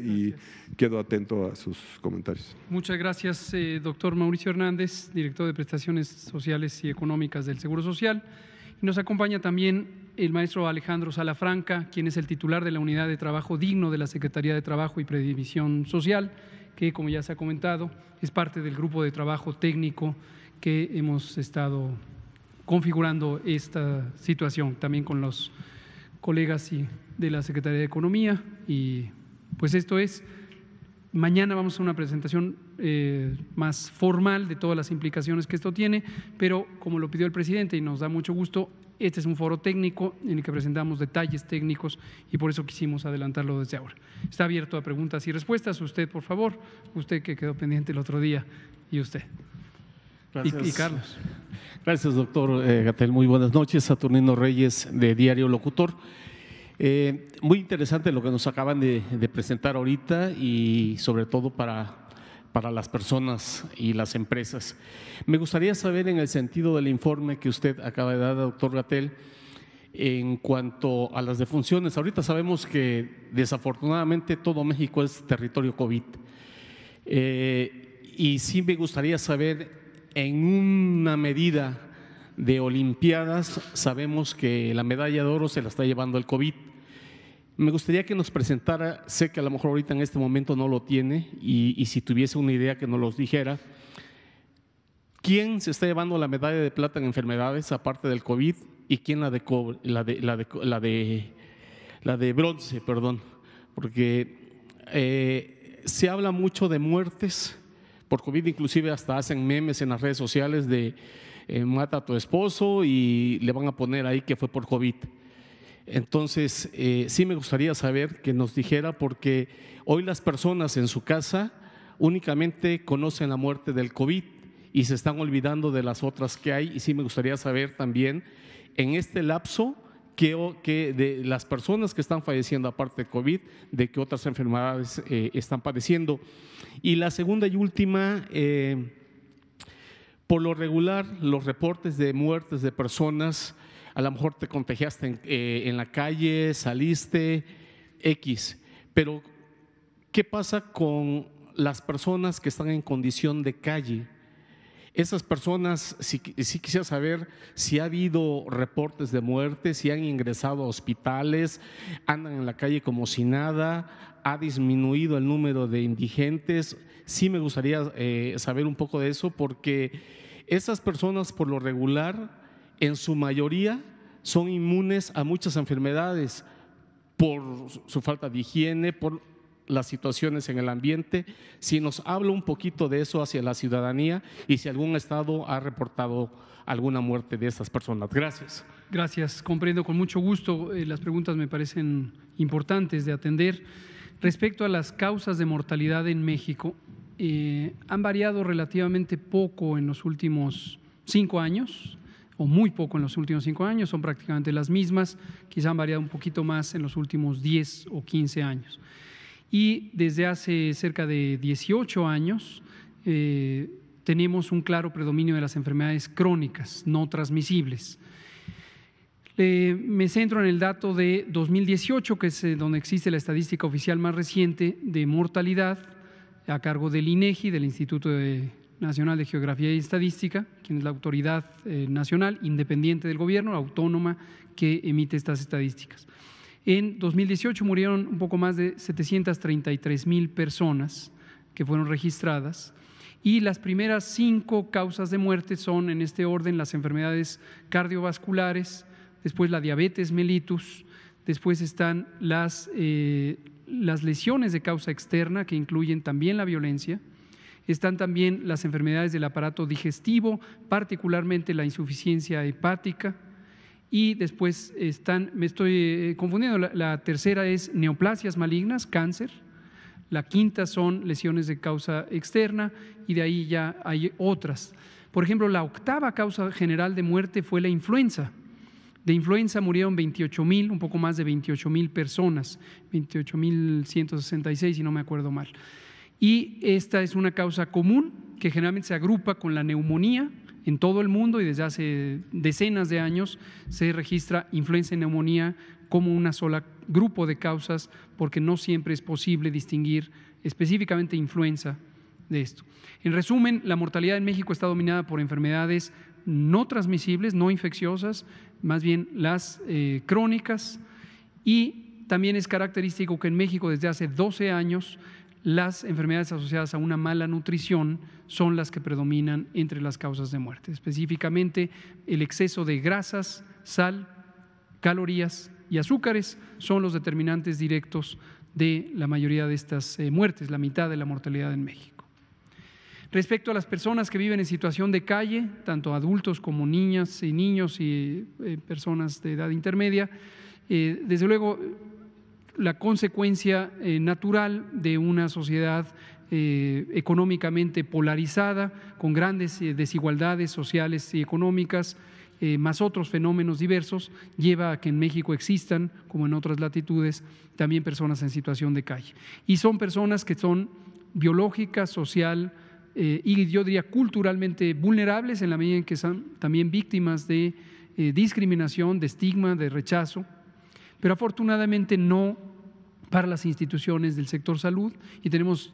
y quedo atento a sus comentarios. Muchas gracias, doctor Mauricio Hernández, director de Prestaciones Sociales y Económicas del Seguro Social. Y nos acompaña también el maestro Alejandro Salafranca, quien es el titular de la Unidad de Trabajo Digno de la Secretaría de Trabajo y Previsión Social, que, como ya se ha comentado, es parte del grupo de trabajo técnico que hemos estado configurando esta situación, también con los colegas de la Secretaría de Economía. Y pues esto es, mañana vamos a hacer una presentación más formal de todas las implicaciones que esto tiene, pero como lo pidió el presidente y nos da mucho gusto, este es un foro técnico en el que presentamos detalles técnicos y por eso quisimos adelantarlo desde ahora. Está abierto a preguntas y respuestas. Usted, por favor, usted que quedó pendiente el otro día, y usted. Gracias. Y Carlos. Gracias, doctor Gatell. Muy buenas noches. Saturnino Reyes, de Diario Locutor. Muy interesante lo que nos acaban de presentar ahorita, y sobre todo para las personas y las empresas. Me gustaría saber, en el sentido del informe que usted acaba de dar, doctor Gatell, en cuanto a las defunciones. Ahorita sabemos que desafortunadamente todo México es territorio COVID, y sí me gustaría saber, en una medida de Olimpiadas, sabemos que la medalla de oro se la está llevando el COVID. Me gustaría que nos presentara, sé que a lo mejor ahorita en este momento no lo tiene, y si tuviese una idea que nos los dijera, ¿quién se está llevando la medalla de plata en enfermedades aparte del COVID, y quién la de bronce, perdón? Porque se habla mucho de muertes por COVID, inclusive hasta hacen memes en las redes sociales de mata a tu esposo y le van a poner ahí que fue por COVID. Entonces, sí me gustaría saber que nos dijera, porque hoy las personas en su casa únicamente conocen la muerte del COVID y se están olvidando de las otras que hay, y sí me gustaría saber también en este lapso que de las personas que están falleciendo aparte de COVID, de qué otras enfermedades están padeciendo. Y la segunda y última, por lo regular, los reportes de muertes de personas, a lo mejor te contagiaste en la calle, saliste, X, pero ¿qué pasa con las personas que están en condición de calle? Esas personas, sí quisiera saber si ha habido reportes de muerte, si han ingresado a hospitales, andan en la calle como si nada, ha disminuido el número de indigentes. Sí me gustaría saber un poco de eso, porque esas personas por lo regular, en su mayoría, son inmunes a muchas enfermedades por su falta de higiene, por las situaciones en el ambiente. Si nos habla un poquito de eso hacia la ciudadanía, y si algún estado ha reportado alguna muerte de estas personas. Gracias. Gracias, comprendo con mucho gusto. Las preguntas me parecen importantes de atender. Respecto a las causas de mortalidad en México, han variado relativamente poco en los últimos 5 años, o muy poco en los últimos 5 años, son prácticamente las mismas, quizá han variado un poquito más en los últimos 10 o 15 años. Y desde hace cerca de 18 años tenemos un claro predominio de las enfermedades crónicas no transmisibles. Me centro en el dato de 2018, que es donde existe la estadística oficial más reciente de mortalidad, a cargo del INEGI, del Instituto Nacional de Geografía y Estadística, quien es la autoridad nacional independiente del gobierno, autónoma, que emite estas estadísticas. En 2018 murieron un poco más de 733,000 personas que fueron registradas, y las primeras 5 causas de muerte son, en este orden, las enfermedades cardiovasculares, después la diabetes mellitus, después están las lesiones de causa externa, que incluyen también la violencia, están también las enfermedades del aparato digestivo, particularmente la insuficiencia hepática, y después están, me estoy confundiendo, la tercera es neoplasias malignas, cáncer, la quinta son lesiones de causa externa, y de ahí ya hay otras. Por ejemplo, la octava causa general de muerte fue la influenza. De influenza murieron 28,000, un poco más de 28,000 personas, 28,166 si no me acuerdo mal. Y esta es una causa común que generalmente se agrupa con la neumonía, En todo el mundo y desde hace decenas de años se registra influenza y neumonía como una sola grupo de causas, porque no siempre es posible distinguir específicamente influenza de esto. En resumen, la mortalidad en México está dominada por enfermedades no transmisibles, no infecciosas, más bien las crónicas, y también es característico que en México desde hace 12 años las enfermedades asociadas a una mala nutrición son las que predominan entre las causas de muerte, específicamente el exceso de grasas, sal, calorías y azúcares son los determinantes directos de la mayoría de estas muertes, la mitad de la mortalidad en México. Respecto a las personas que viven en situación de calle, tanto adultos como niñas y niños y personas de edad intermedia, desde luego la consecuencia natural de una sociedad económicamente polarizada, con grandes desigualdades sociales y económicas, más otros fenómenos diversos, lleva a que en México existan, como en otras latitudes, también personas en situación de calle. Y son personas que son biológicas, social y yo diría culturalmente vulnerables en la medida en que son también víctimas de discriminación, de estigma, de rechazo, pero afortunadamente no para las instituciones del sector salud, y tenemos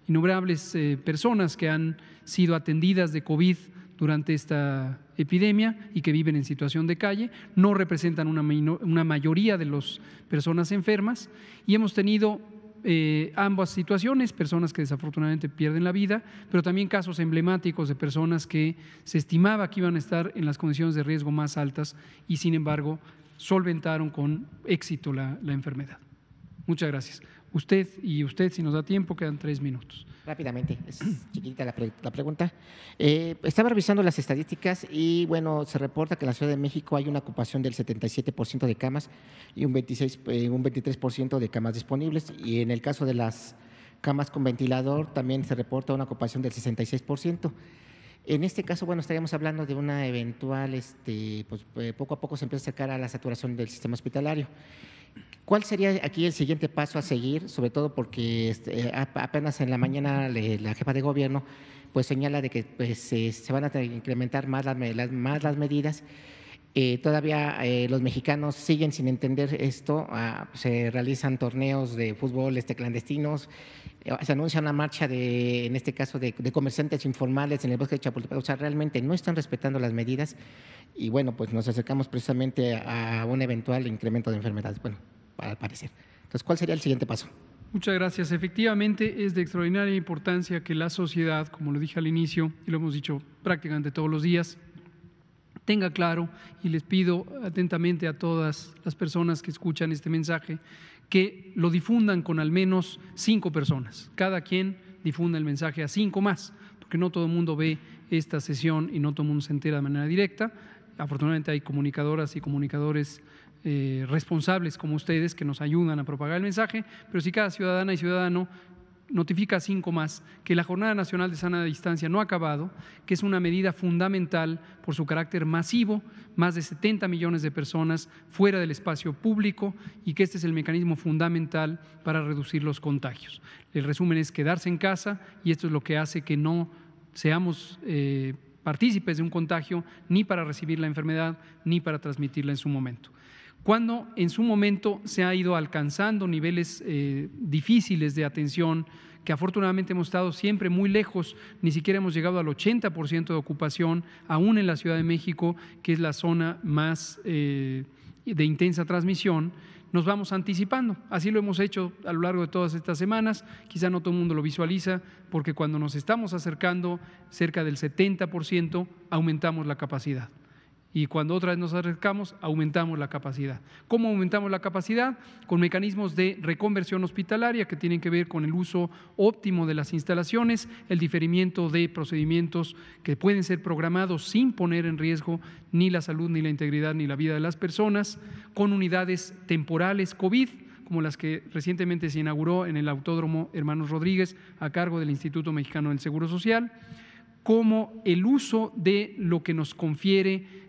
innumerables personas que han sido atendidas de COVID durante esta epidemia y que viven en situación de calle, no representan una mayoría de las personas enfermas, y hemos tenido ambas situaciones, personas que desafortunadamente pierden la vida, pero también casos emblemáticos de personas que se estimaba que iban a estar en las condiciones de riesgo más altas y sin embargo solventaron con éxito la enfermedad. Muchas gracias. Usted, si nos da tiempo, quedan 3 minutos. Rápidamente, es chiquitita la pregunta. Estaba revisando las estadísticas y bueno, se reporta que en la Ciudad de México hay una ocupación del 77% de camas y un 23% de camas disponibles, y en el caso de las camas con ventilador también se reporta una ocupación del 66%. En este caso, bueno, estaríamos hablando de una eventual, poco a poco se empieza a acercar a la saturación del sistema hospitalario. ¿Cuál sería aquí el siguiente paso a seguir? Sobre todo porque apenas en la mañana la jefa de gobierno pues señala de que pues, se van a incrementar más las medidas. Todavía los mexicanos siguen sin entender esto. Se realizan torneos de fútbol clandestinos. Se anuncia una marcha en este caso de comerciantes informales en el bosque de Chapultepec. O sea, realmente no están respetando las medidas y bueno, pues nos acercamos precisamente a un eventual incremento de enfermedades, bueno, al parecer. Entonces, ¿cuál sería el siguiente paso? Muchas gracias. Efectivamente, es de extraordinaria importancia que la sociedad, como lo dije al inicio y lo hemos dicho prácticamente todos los días, tenga claro, y les pido atentamente a todas las personas que escuchan este mensaje, que lo difundan con al menos 5 personas. Cada quien difunda el mensaje a 5 más, porque no todo el mundo ve esta sesión y no todo el mundo se entera de manera directa. Afortunadamente hay comunicadoras y comunicadores responsables como ustedes que nos ayudan a propagar el mensaje, pero si cada ciudadana y ciudadano notifica a 5 más que la Jornada Nacional de Sana Distancia no ha acabado, que es una medida fundamental por su carácter masivo, más de 70 millones de personas fuera del espacio público, y que este es el mecanismo fundamental para reducir los contagios. El resumen es quedarse en casa, y esto es lo que hace que no seamos partícipes de un contagio, ni para recibir la enfermedad, ni para transmitirla en su momento. Cuando en su momento se ha ido alcanzando niveles difíciles de atención, que afortunadamente hemos estado siempre muy lejos, ni siquiera hemos llegado al 80% de ocupación, aún en la Ciudad de México, que es la zona más de intensa transmisión, nos vamos anticipando. Así lo hemos hecho a lo largo de todas estas semanas. Quizá no todo el mundo lo visualiza, porque cuando nos estamos acercando cerca del 70%, aumentamos la capacidad. Y cuando otra vez nos acercamos, aumentamos la capacidad. ¿Cómo aumentamos la capacidad? Con mecanismos de reconversión hospitalaria que tienen que ver con el uso óptimo de las instalaciones, el diferimiento de procedimientos que pueden ser programados sin poner en riesgo ni la salud, ni la integridad, ni la vida de las personas, con unidades temporales COVID, como las que recientemente se inauguró en el Autódromo Hermanos Rodríguez a cargo del Instituto Mexicano del Seguro Social, como el uso de lo que nos confiere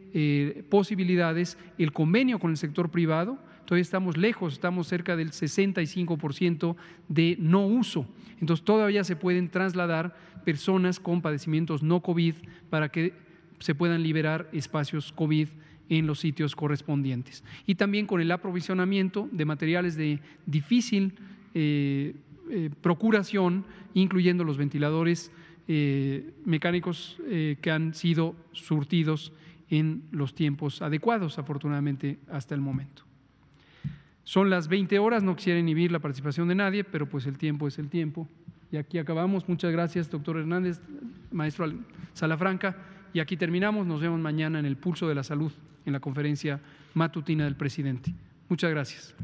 posibilidades, el convenio con el sector privado todavía estamos lejos, estamos cerca del 65% de no uso. Entonces todavía se pueden trasladar personas con padecimientos no COVID para que se puedan liberar espacios COVID en los sitios correspondientes. Y también con el aprovisionamiento de materiales de difícil procuración, incluyendo los ventiladores mecánicos que han sido surtidos en los tiempos adecuados, afortunadamente, hasta el momento. Son las 20 horas, no quisiera inhibir la participación de nadie, pero pues el tiempo es el tiempo. Y aquí acabamos. Muchas gracias, doctor Hernández, maestro Salafranca. Y aquí terminamos. Nos vemos mañana en el Pulso de la Salud, en la conferencia matutina del presidente. Muchas gracias.